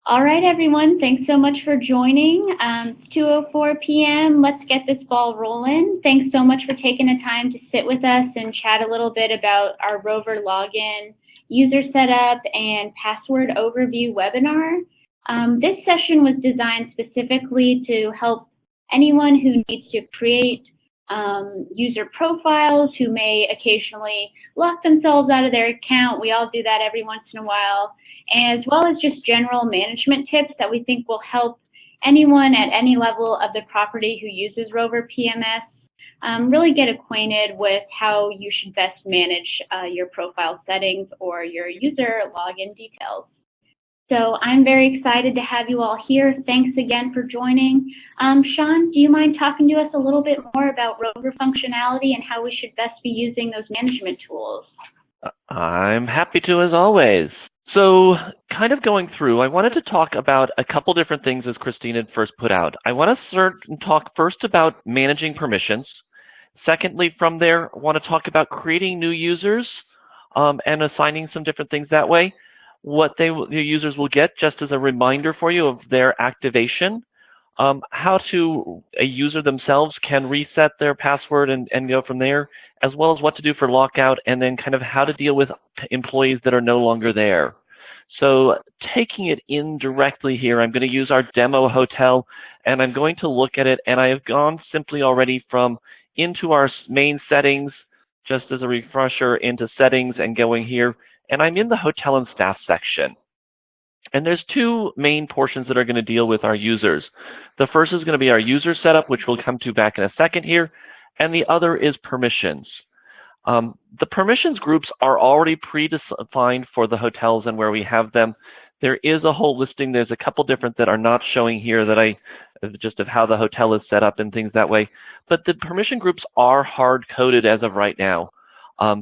All right, everyone. Thanks so much for joining. It's 2:04 p.m. Let's get this ball rolling. Thanks so much for taking the time to sit with us and chat a little bit about our Rover login, user setup, and password overview webinar. This session was designed specifically to help anyone who needs to create user profiles, who may occasionally lock themselves out of their account. We all do that every once in a while, as well as just general management tips that we think will help anyone at any level of the property who uses Rover PMS really get acquainted with how you should best manage your profile settings or your user login details. So I'm very excited to have you all here. Thanks again for joining. Sean, do you mind talking to us a little bit more about Rover functionality and how we should best be using those management tools? I'm happy to, as always. So kind of going through, I wanted to talk about a couple different things as Christine had first put out. I want to talk first about managing permissions. Secondly, from there, I want to talk about creating new users and assigning some different things that way. What the users will get just as a reminder for you of their activation, how a user themselves can reset their password and go from there, as well as what to do for lockout, and then kind of how to deal with employees that are no longer there. So taking it in directly here, I'm going to use our demo hotel, and I'm going to look at it, and I have gone simply already from into our main settings, just as a refresher, into settings and going here, and I'm in the hotel and staff section. And there's two main portions that are going to deal with our users. The first is going to be our user setup, which we'll come to back in a second here, and the other is permissions. The permissions groups are already predefined for the hotels and where we have them. There is a whole listing. There's a couple different that are not showing here that just of how the hotel is set up and things that way. But the permission groups are hard-coded as of right now.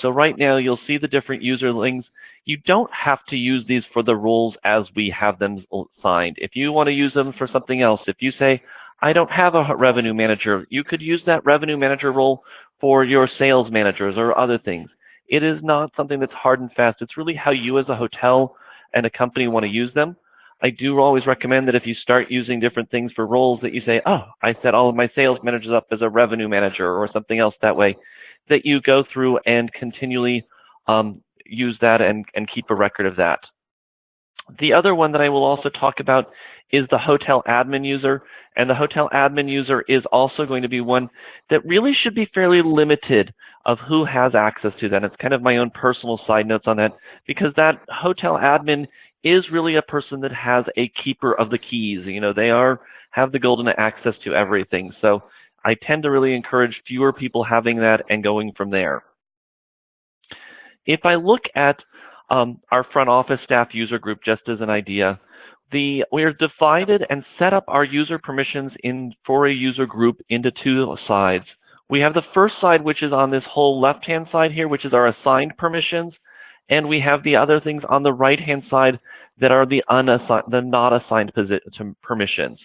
So right now you'll see the different user links. You don't have to use these for the roles as we have them assigned. If you want to use them for something else, if you say, I don't have a revenue manager, you could use that revenue manager role for your sales managers or other things. It is not something that's hard and fast. It's really how you as a hotel and a company want to use them. I do always recommend that if you start using different things for roles that you say, oh, I set all of my sales managers up as a revenue manager or something else that way, that you go through and continually use that and keep a record of that. The other one that I will also talk about is the hotel admin user, and the hotel admin user is also going to be one that really should be fairly limited of who has access to that. It's kind of my own personal side notes on that, because that hotel admin is really a person that has a keeper of the keys. You know, they have the golden access to everything. So I tend to really encourage fewer people having that and going from there. If I look at our front office staff user group, just as an idea, we're divided and set up our user permissions for a user group into two sides. We have the first side, which is on this whole left-hand side here, which is our assigned permissions, and we have the other things on the right-hand side that are the not assigned permissions.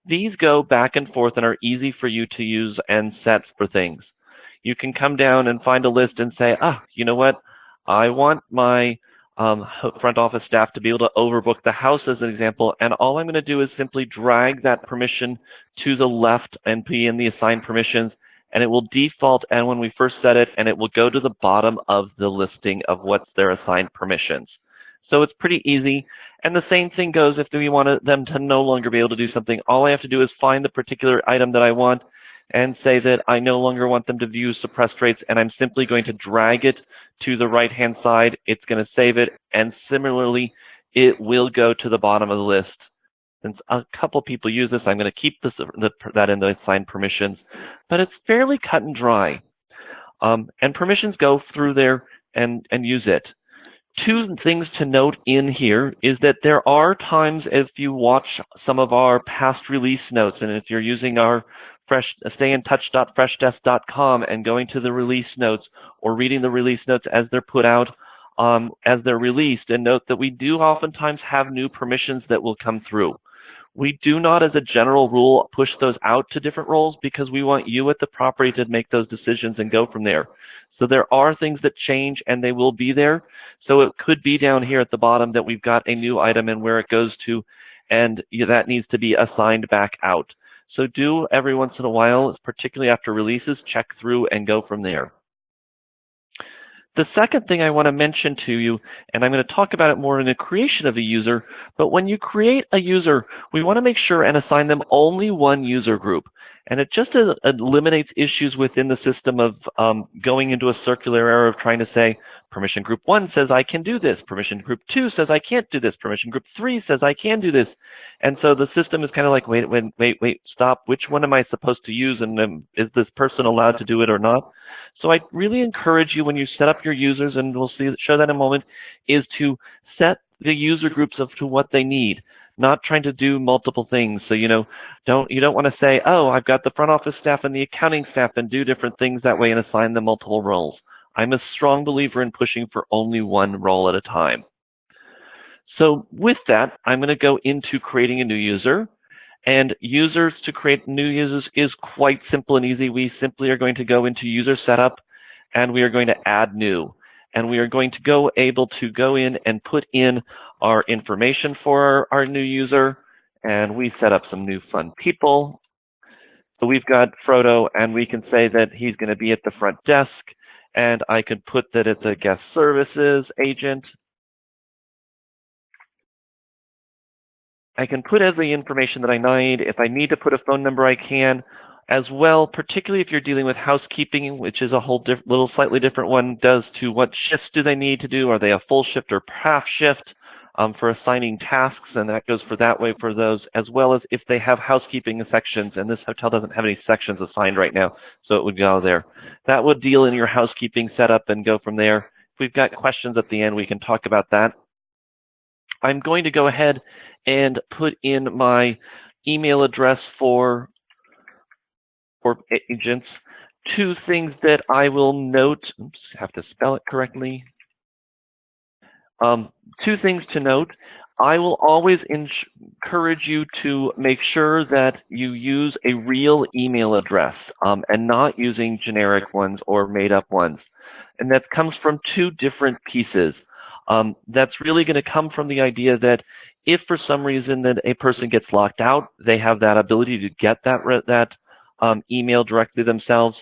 These go back and forth and are easy for you to use and set for things. You can come down and find a list and say, you know what? I want my front office staff to be able to overbook the house as an example, and all I'm going to do is simply drag that permission to the left and be in the assigned permissions, and it will default, and when we first set it, and it will go to the bottom of the listing of what's their assigned permissions. So it's pretty easy, and the same thing goes if we want them to no longer be able to do something. All I have to do is find the particular item that I want and say that I no longer want them to view suppressed rates, and I'm simply going to drag it to the right-hand side. It's going to save it, and similarly, it will go to the bottom of the list. Since a couple people use this, I'm going to keep that in the assigned permissions, but it's fairly cut and dry. And permissions go through there and use it. Two things to note in here is that there are times, if you watch some of our past release notes, and if you're using our stayintouch.freshdesk.com and going to the release notes or reading the release notes as they're put out, as they're released, and note that we do oftentimes have new permissions that will come through. We do not, as a general rule, push those out to different roles because we want you at the property to make those decisions and go from there. So there are things that change and they will be there. So it could be down here at the bottom that we've got a new item and where it goes to, and that needs to be assigned back out. So do every once in a while, particularly after releases, check through and go from there. The second thing I want to mention to you, and I'm going to talk about it more in the creation of a user, but when you create a user, we want to make sure and assign them only one user group. And it just eliminates issues within the system of going into a circular error of trying to say, permission group 1 says I can do this, permission group 2 says I can't do this, permission group 3 says I can do this. And so the system is kind of like, wait, stop, which one am I supposed to use, and is this person allowed to do it or not? So I really encourage you when you set up your users, and we'll show that in a moment, is to set the user groups up to what they need, not trying to do multiple things. So you don't want to say, oh, I've got the front office staff and the accounting staff and do different things that way and assign them multiple roles. I'm a strong believer in pushing for only one role at a time. So with that, I'm going to go into creating a new user. And users, to create new users is quite simple and easy. We simply are going to go into user setup and we are going to add new. And we are going to able to go in and put in our information for our new user. And we set up some new fun people. So we've got Frodo, and we can say that he's going to be at the front desk. And I could put that it's a guest services agent. I can put as the information that I need. If I need to put a phone number, I can as well, particularly if you're dealing with housekeeping, which is a whole little slightly different one, does to what shifts do they need to do? Are they a full shift or half shift for assigning tasks? And that goes for that way for those, as well as if they have housekeeping sections, and this hotel doesn't have any sections assigned right now, so it would go there. That would deal in your housekeeping setup and go from there. If we've got questions at the end, we can talk about that. I'm going to go ahead and put in my email address for agents. Two things that I will note, oops, have to spell it correctly. Two things to note. I will always encourage you to make sure that you use a real email address and not using generic ones or made up ones. And that comes from two different pieces. That's really going to come from the idea that if for some reason that a person gets locked out, they have that ability to get that email directly themselves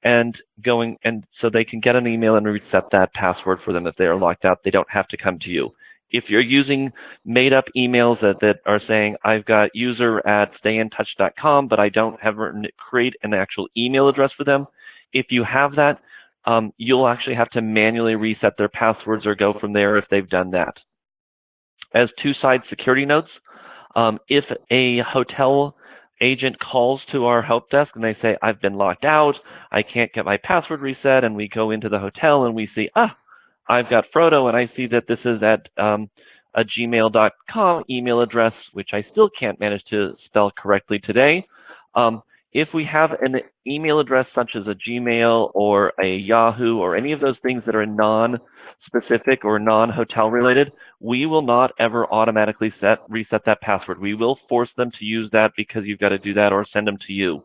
and so they can get an email and reset that password for them if they are locked out. They don't have to come to you. If you're using made up emails that are saying, I've got user@stayintouch.com, but I don't create an actual email address for them, if you have that, you'll actually have to manually reset their passwords or go from there if they've done that. As two-side security notes, if a hotel agent calls to our help desk and they say, I've been locked out, I can't get my password reset, and we go into the hotel and we see, I've got Frodo and I see that this is at a gmail.com email address, which I still can't manage to spell correctly today. If we have an email address such as a Gmail or a Yahoo or any of those things that are non-specific or non-hotel related, we will not ever automatically reset that password. We will force them to use that because you've got to do that or send them to you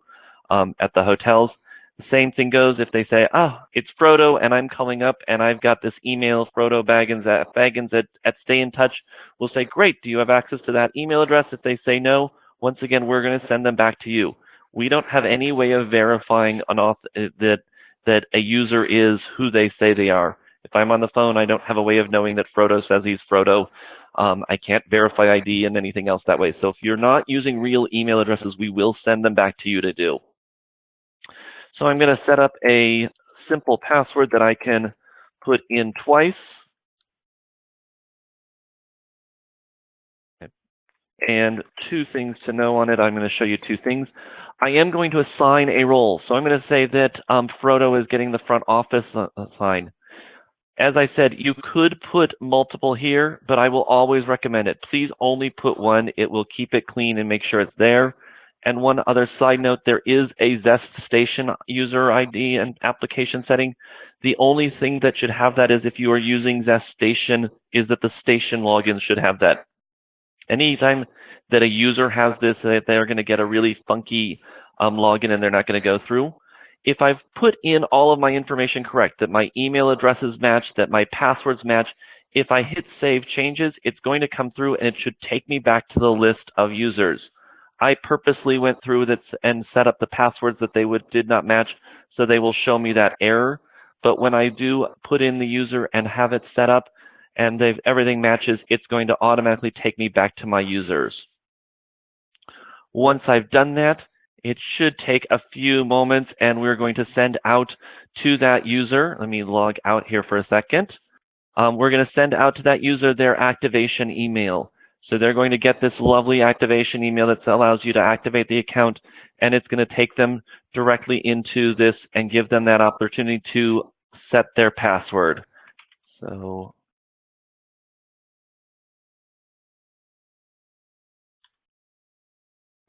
at the hotels. The same thing goes if they say, it's Frodo and I'm calling up and I've got this email, Frodo Baggins at Stay in Touch. We'll say, great, do you have access to that email address? If they say no, once again, we're going to send them back to you. We don't have any way of verifying that a user is who they say they are. If I'm on the phone, I don't have a way of knowing that Frodo says he's Frodo. I can't verify ID and anything else that way. So if you're not using real email addresses, we will send them back to you to do. So I'm going to set up a simple password that I can put in twice. And two things to know on it. I'm going to show you two things. I am going to assign a role. So I'm going to say that Frodo is getting the front office assigned. As I said, you could put multiple here, but I will always recommend it. Please only put one. It will keep it clean and make sure it's there. And one other side note, there is a Zest Station user ID and application setting. The only thing that should have that is if you are using Zest Station, is that the station login should have that. Anytime that a user has this, they're going to get a really funky login and they're not going to go through. if I've put in all of my information correct, that my email addresses match, that my passwords match, if I hit Save Changes, it's going to come through and it should take me back to the list of users. I purposely went through this and set up the passwords that they did not match, so they will show me that error. But when I do put in the user and have it set up and everything matches, it's going to automatically take me back to my users. Once I've done that, it should take a few moments and we're going to send out to that user. Let me log out here for a second. We're going to send out to that user their activation email. So they're going to get this lovely activation email that allows you to activate the account, and it's going to take them directly into this and give them that opportunity to set their password. So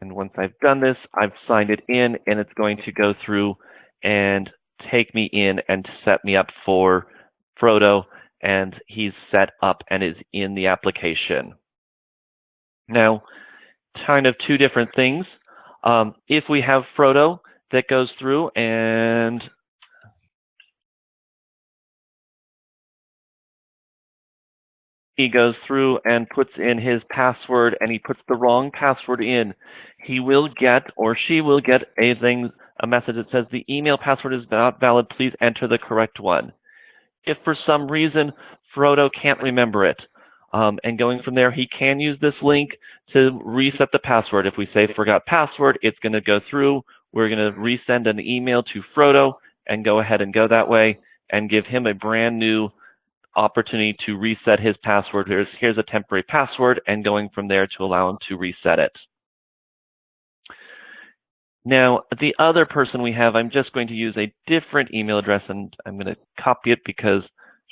and once I've done this, I've signed it in, and it's going to go through and take me in and set me up for Frodo, and he's set up and is in the application. Now, kind of two different things. If we have Frodo that goes through and he goes through and puts in his password and he puts the wrong password in, he will get, or she will get, a message that says the email password is not valid, please enter the correct one. If for some reason Frodo can't remember it, and going from there, he can use this link to reset the password. If we say forgot password, it's going to go through. We're going to resend an email to Frodo and go ahead and go that way and give him a brand new opportunity to reset his password. Here's a temporary password, and going from there to allow him to reset it. Now, the other person we have, I'm just going to use a different email address, and I'm going to copy it because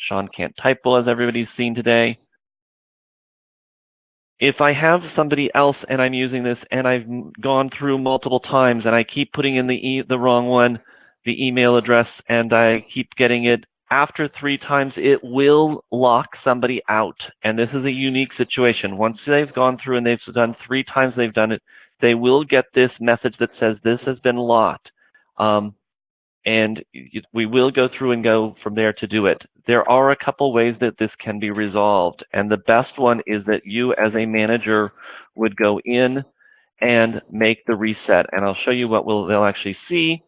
Sean can't type well, as everybody's seen today. If I have somebody else and I'm using this and I've gone through multiple times and I keep putting in the wrong one, the email address, and I keep getting it, after 3 times, it will lock somebody out. And this is a unique situation. Once they've gone through and they've done 3 times they've done it, they will get this message that says this has been locked. And we will go through and go from there to do it. There are a couple ways that this can be resolved, and the best one is that you as a manager would go in and make the reset. And I'll show you what they'll actually see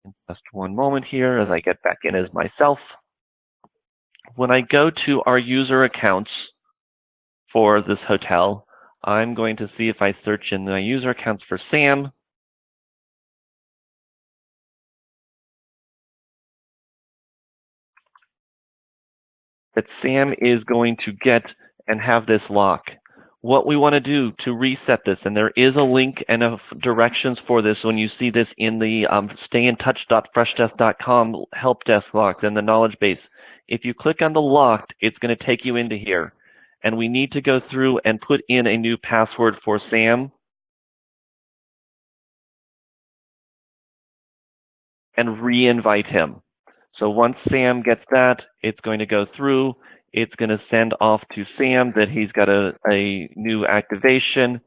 in just one moment here as I get back in as myself. When I go to our user accounts for this hotel, I'm going to see if I search in my user accounts for Sam. That Sam is going to get and have this lock. What we want to do to reset this, and there is a link and directions for this when you see this in the stayintouch.freshdesk.com help desk locked in the knowledge base. If you click on the locked, it's going to take you into here. And we need to go through and put in a new password for Sam and re-invite him. So once Sam gets that, it's going to go through. It's going to send off to Sam that he's got a new activation,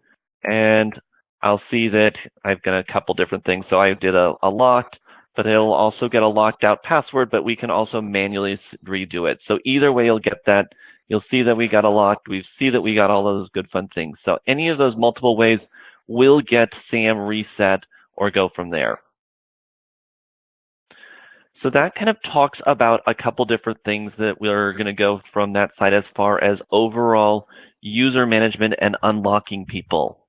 and I'll see that I've got a couple different things. So I did a locked, but he'll also get a locked out password, but we can also manually redo it. So either way, you'll get that. You'll see that we got a locked. We see that we got all those good fun things. So any of those multiple ways will get Sam reset or go from there. So that kind of talks about a couple different things that we're going to go from that side as far as overall user management and unlocking people.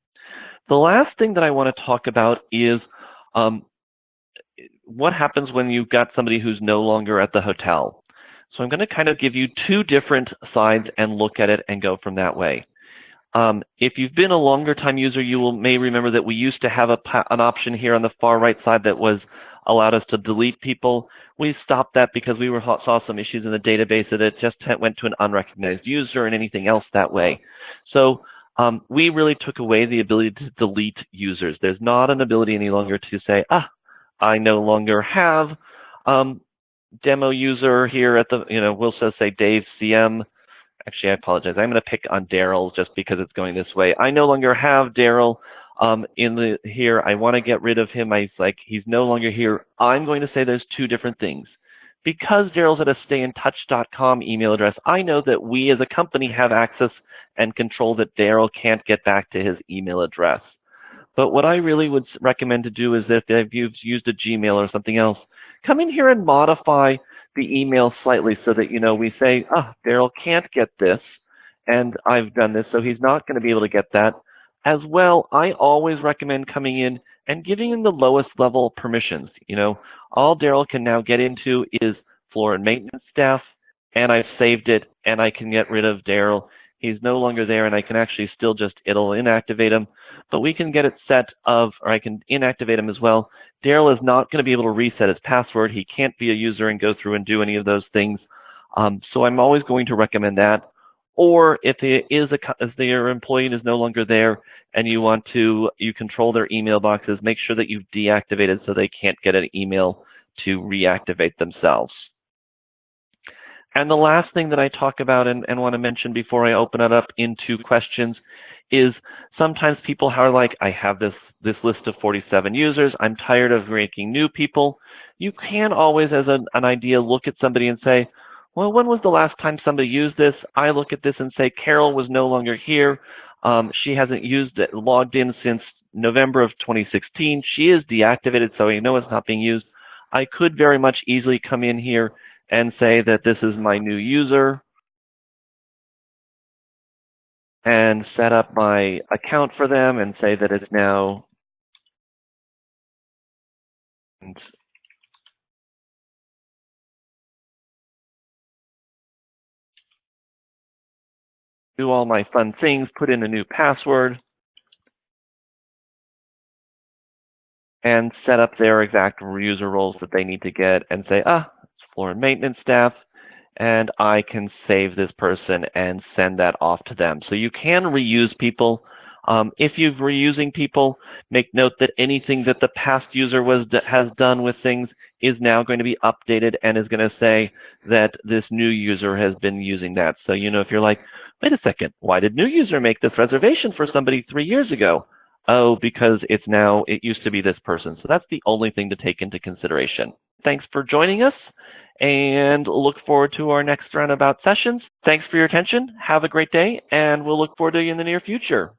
The last thing that I want to talk about is what happens when you've got somebody who's no longer at the hotel. So I'm going to kind of give you 2 different sides and look at it and go from that way. If you've been a longer time user, you may remember that we used to have an option here on the far right side that allowed us to delete people. We stopped that because we saw some issues in the database that it just went to an unrecognized user and anything else that way. So we really took away the ability to delete users. There's not an ability any longer to say, I no longer have demo user here at the, we'll just say Dave CM. Actually, I apologize. I'm going to pick on Daryl just because it's going this way. I no longer have Daryl Here, I want to get rid of him. He's no longer here. I'm going to say there's two different things. Because Daryl's at a stayintouch.com email address, I know that we as a company have access and control that Daryl can't get back to his email address. But what I really would recommend to do is that if you've used a Gmail or something else, come in here and modify the email slightly so that, we say, Daryl can't get this, and I've done this, so he's not going to be able to get that. As well, I always recommend coming in and giving him the lowest level permissions. All Daryl can now get into is floor and maintenance staff, and I've saved it, and I can get rid of Daryl. He's no longer there, and I can actually still it'll inactivate him, but we can get it or I can inactivate him as well. Daryl is not going to be able to reset his password. He can't be a user and go through and do any of those things. So I'm always going to recommend that. Or if your employee is no longer there and you control their email boxes, make sure that you've deactivated so they can't get an email to reactivate themselves. And the last thing that I talk about and want to mention before I open it up into questions is sometimes people are like, I have this list of 47 users. I'm tired of ranking new people. You can always, as an idea, look at somebody and say, well, when was the last time somebody used this? I look at this and say, Carol was no longer here. She hasn't logged in since November of 2016. She is deactivated, so I know it's not being used. I could very much easily come in here and say that this is my new user and set up my account for them and say that it's now do all my fun things, put in a new password, and set up their exact user roles that they need to get and say, it's floor and maintenance staff, and I can save this person and send that off to them. So you can reuse people. If you're reusing people, make note that anything that the past user has done with things is now going to be updated and is going to say that this new user has been using that. So, if you're like, wait a second, why did new user make this reservation for somebody 3 years ago? Oh, because it used to be this person. So that's the only thing to take into consideration. Thanks for joining us, and look forward to our next roundabout sessions. Thanks for your attention. Have a great day, and we'll look forward to you in the near future.